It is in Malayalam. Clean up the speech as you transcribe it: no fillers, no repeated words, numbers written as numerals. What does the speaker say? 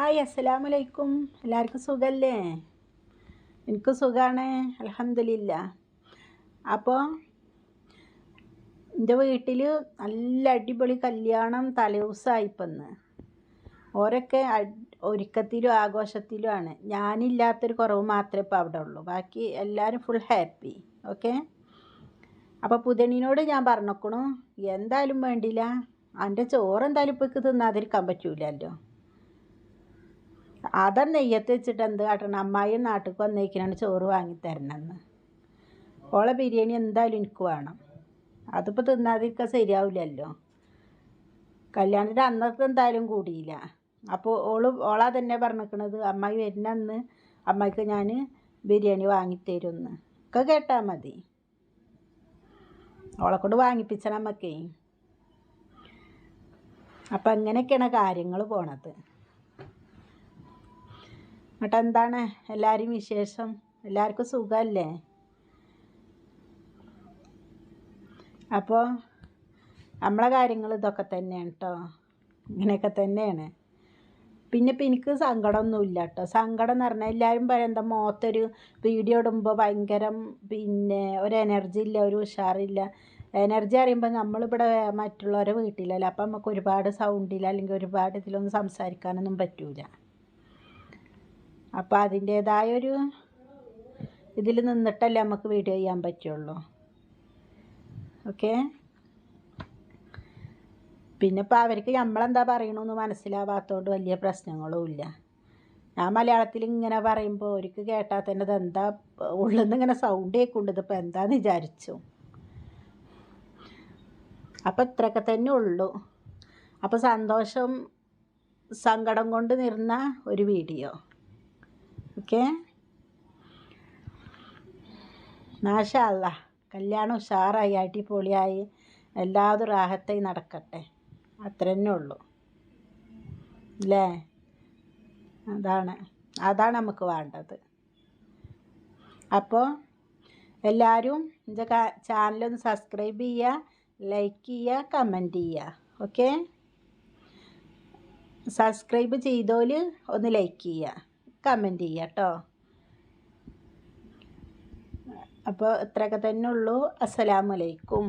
ഹായ് അസ്സലാമലൈക്കും. എല്ലാവർക്കും സുഖമല്ലേ? എനിക്ക് സുഖമാണ്, അൽഹംദുലില്ലാ. അപ്പോൾ എൻ്റെ വീട്ടിൽ നല്ല അടിപൊളി കല്യാണം തലേദിവസമായിപ്പന്ന്. ഓരൊക്കെ ഒരുക്കത്തിലും ആഘോഷത്തിലുമാണ്. ഞാനില്ലാത്തൊരു കുറവ് മാത്രമേ ഇപ്പോൾ അവിടെ ഉള്ളൂ. ബാക്കി എല്ലാവരും ഫുൾ ഹാപ്പി. ഓക്കെ. അപ്പോൾ പുതിയണ്ണിനോട് ഞാൻ പറഞ്ഞേക്കണു, എന്തായാലും വേണ്ടില്ല, എൻ്റെ ചോറ് എന്തായാലും ഇപ്പോൾ തിന്നാതിരിക്കാൻ പറ്റൂലല്ലോ. അതാണ് നെയ്യത്ത് വെച്ചിട്ട് എന്ത് കാട്ടണം, അമ്മായി നാട്ടിൽ വന്നേക്കിനാണ് ചോറ് വാങ്ങിത്തരണമെന്ന്. ഓളെ ബിരിയാണി എന്തായാലും എനിക്ക് വേണം. അതിപ്പോൾ തിന്നാതിരിക്കാൻ ശരിയാവില്ലല്ലോ. കല്യാണത്തിൻ്റെ അന്നത്തെ എന്തായാലും കൂടിയില്ല. അപ്പോൾ ഓളാ തന്നെ പറഞ്ഞിരിക്കണത്, അമ്മായി വരുന്ന അന്ന് അമ്മായിക്ക് ഞാൻ ബിരിയാണി വാങ്ങിത്തരുമെന്ന്. ഒക്കെ കേട്ടാൽ മതി, ഓളെ കൊണ്ട് വാങ്ങിപ്പിച്ചണം നമ്മക്കേ. അപ്പം അങ്ങനെയൊക്കെയാണ് കാര്യങ്ങൾ പോണത്. എന്നിട്ട് എന്താണ് എല്ലാവരും വിശേഷം? എല്ലാവർക്കും സുഖമല്ലേ? അപ്പോൾ നമ്മളെ കാര്യങ്ങൾ ഇതൊക്കെ തന്നെയാണ് കേട്ടോ, ഇങ്ങനെയൊക്കെ തന്നെയാണ്. പിന്നെ ഇപ്പം എനിക്ക് സങ്കടമൊന്നുമില്ല കേട്ടോ. സങ്കടം എന്ന് പറഞ്ഞാൽ എല്ലാവരും പറയും എന്താ മുഖത്തൊരു വീഡിയോ ഇടുമ്പോൾ ഭയങ്കര ഒരു എനർജി ഇല്ല, ഒരു ഉഷാറില്ല. എനർജി അറിയുമ്പോൾ നമ്മളിവിടെ മറ്റുള്ളവരെ വീട്ടിലല്ല, അപ്പം നമുക്ക് ഒരുപാട് സൗണ്ടില്ല, അല്ലെങ്കിൽ ഒരുപാട് ഇതിലൊന്നും സംസാരിക്കാനൊന്നും പറ്റൂല. അപ്പോൾ അതിൻ്റേതായൊരു ഇതിൽ നിന്നിട്ടല്ലേ നമുക്ക് വീഡിയോ ചെയ്യാൻ പറ്റുള്ളൂ. ഓക്കെ. പിന്നെ ഇപ്പോൾ അവർക്ക് നമ്മളെന്താ പറയണമെന്ന് മനസ്സിലാവാത്തതുകൊണ്ട് വലിയ പ്രശ്നങ്ങളും ഇല്ല. ഞാൻ മലയാളത്തിൽ ഇങ്ങനെ പറയുമ്പോൾ അവർക്ക് കേട്ടാൽ തന്നെ ഇതെന്താ ഉള്ളിൽ നിന്ന് ഇങ്ങനെ സൗണ്ട് കേൾക്കുന്നുണ്ട്, ഇതിപ്പോൾ എന്താണെന്ന് വിചാരിച്ചു. അപ്പോൾ ഇത്രയൊക്കെ തന്നെ ഉള്ളൂ. അപ്പോൾ സന്തോഷം സങ്കടം കൊണ്ട് നിന്ന ഒരു വീഡിയോ. ഓക്കെ. മാഷാ അല്ലാഹ്, കല്യാണം ഉഷാറായി അടിപൊളിയായി എല്ലാതും റാഹത്തായി നടക്കട്ടെ. അത്ര തന്നെ ഉള്ളൂ അല്ലേ? അതാണ് നമുക്ക് വേണ്ടത്. അപ്പോൾ എല്ലാവരും എൻ്റെ ചാനലൊന്ന് സബ്സ്ക്രൈബ് ചെയ്യുക, ലൈക്ക് ചെയ്യുക, കമൻറ്റ് ചെയ്യുക. ഓക്കെ. സബ്സ്ക്രൈബ് ചെയ്തോൽ ഒന്ന് ലൈക്ക് ചെയ്യുക, കമൻറ്റ് ചെയ്യുക കേട്ടോ. അപ്പോൾ ഇത്രയൊക്കെ തന്നെ ഉള്ളൂ. അസ്സലാമു അലൈക്കും.